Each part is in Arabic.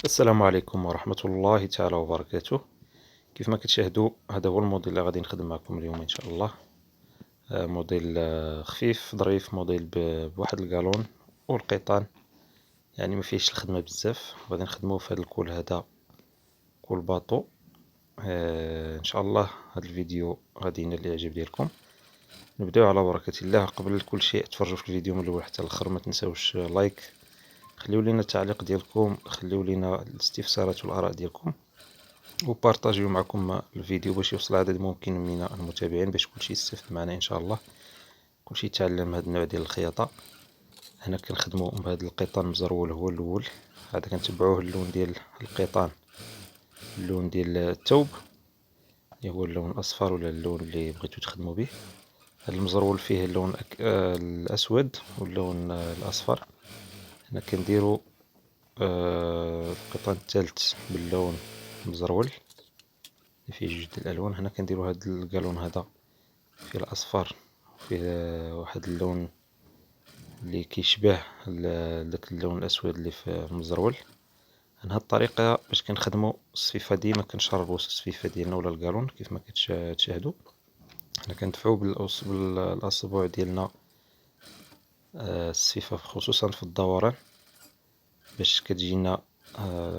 السلام عليكم ورحمة الله تعالى وبركاته. كيف ما كتشاهدوا هذا هو الموديل اللي غادي نخدم معكم اليوم ان شاء الله. موديل خفيف ظريف، موديل بواحد القالون والقيطان، يعني ما فيهش الخدمه بزاف. غادي نخدموه في هذا الكول، هذا كول باطو. ان شاء الله هذا الفيديو غادي ينال الاعجاب ديالكم. نبداو على بركه الله. قبل كل شيء تفرجوا في الفيديو من الاول حتى الاخر، ما تنساوش لايك، خليو لينا التعليق ديالكم، خليو لينا الاستفسارات والاراء ديالكم، وبارطاجيو معكم الفيديو باش يوصل عدد ممكن من المتابعين، باش كلشي يستفد معنا ان شاء الله، كلشي يتعلم هذا النوع ديال الخياطه. هنا كنخدموا بهذا القيطان مزرول هو الاول. هذا كنتبعوه اللون ديال القيطان، اللون ديال الثوب اللي هو اللون الاصفر ولا اللون اللي بغيتو تخدموا به. هذا المزرول فيه اللون الاسود واللون الاصفر. هنا كنديروا القيطان الثالث باللون المزرول اللي فيه جوج ديال الالوان. هنا كنديروا هذا القالون هذا فيه الاصفر، فيه واحد اللون اللي كيشبه داك اللون الاسود اللي في المزرول. هاد الطريقه باش كنخدموا الصفيفه، ديما كنشربوا الصفيفه ديالنا ولا القالون كيف ما كتشاهدوا. هنا كندفعوا بالاصبع ديالنا الصفيفه، خصوصا في الدوران، باش كتجينا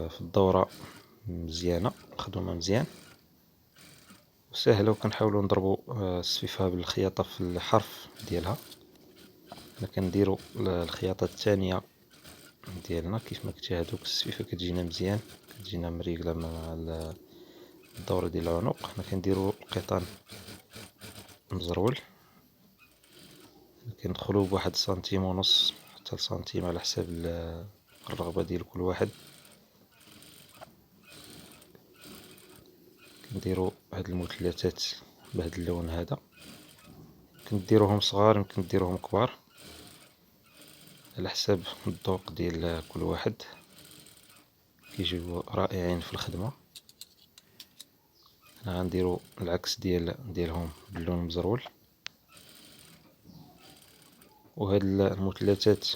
في الدوره مزيانه، مخدومه مزيان وسهله. وكنحاولوا نضربوا الصفيفه بالخياطه في الحرف ديالها. هنا كنديروا الخياطه الثانيه ديالنا كيف ما كتشاهدوا، الصفيفه كتجينا مزيان، كتجينا مريقله مع الدوره ديال العنق. هنا كنديروا القيطان مزرول، كندخلوا بواحد سنتيم ونص حتى لسنتيم على حساب الرغبه ديال كل واحد. كنديروا هاد المثلثات بهذا اللون هذا، كنديروهم صغار يمكن ديروهم كبار على حساب الذوق ديال كل واحد، كيجيو رائعين في الخدمه. هنا غنديروا العكس ديالهم باللون مزرول. وهاد المثلثات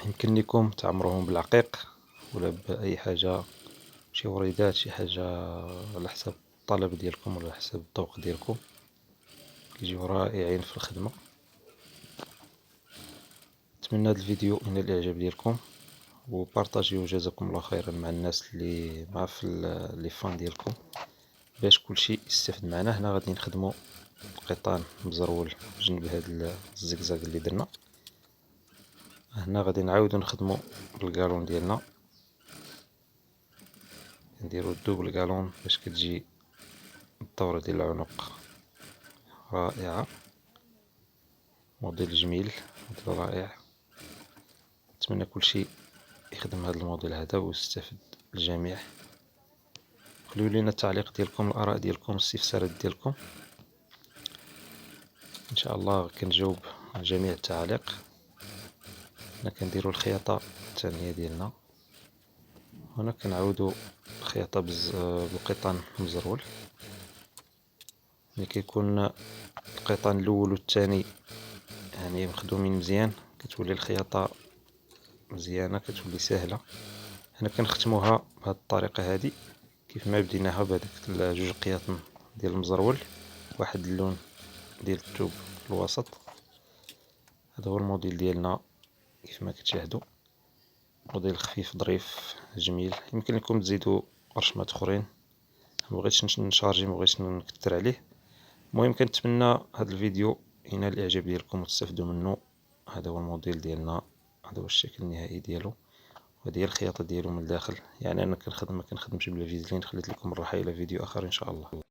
يمكن لكم تعمروهم بالعقيق ولا باي حاجه، شي وريدات، شي حاجه على حسب الطلب ديالكم ولا على حسب الذوق ديالكم، كيجيو رائعين في الخدمه. نتمنى هذا الفيديو ينال الاعجاب ديالكم، وبارطاجيو جزاكم الله خيرا مع الناس اللي مع في لي فان ديالكم، باش كلشي يستفد معنا. هنا غادي نخدموا القيطان مزرول جنب هذا الزقزاق اللي درنا. هنا غادي نعاودو نخدموا بالقالون ديالنا، نديرو الدوبل قالون باش كتجي الدورة ديال العنق رائعة. موديل جميل، موديل رائع. نتمنى كلشي يخدم هذا الموديل هذا ويستفد الجميع. خليو لينا التعليق ديالكم، الاراء ديالكم، الاستفسارات ديالكم، ان شاء الله كنجاوب على جميع التعاليق. هنا كنديروا الخياطه الثانيه ديالنا. هنا كنعاودوا الخياطه بالقيطان مزرول. ملي كيكون القيطان الاول والثاني يعني مخدومين مزيان، كتولي الخياطه مزيانه، كتولي سهله. هنا كنختموها بهذه الطريقه هذه كيف ما بديناها بهذوك جوج قياطن ديال المزرول، واحد اللون ديال الثوب في الوسط. هذا هو الموديل ديالنا كيف ما كتشاهدوا، موديل خفيف ظريف جميل. يمكن لكم تزيدوا رشمات اخرين، مبغيتش نشارجي، مبغيتش نكثر عليه. المهم كنتمنى هذا الفيديو ينال الاعجاب ديالكم وتستافدوا منه. هذا هو الموديل ديالنا، هذا هو الشكل النهائي ديالو، وهذه هي الخياطه ديالو من الداخل. يعني انا كنخدم، ما كنخدمش بلا فيزلين. خليت لكم الراحه الى فيديو اخر ان شاء الله.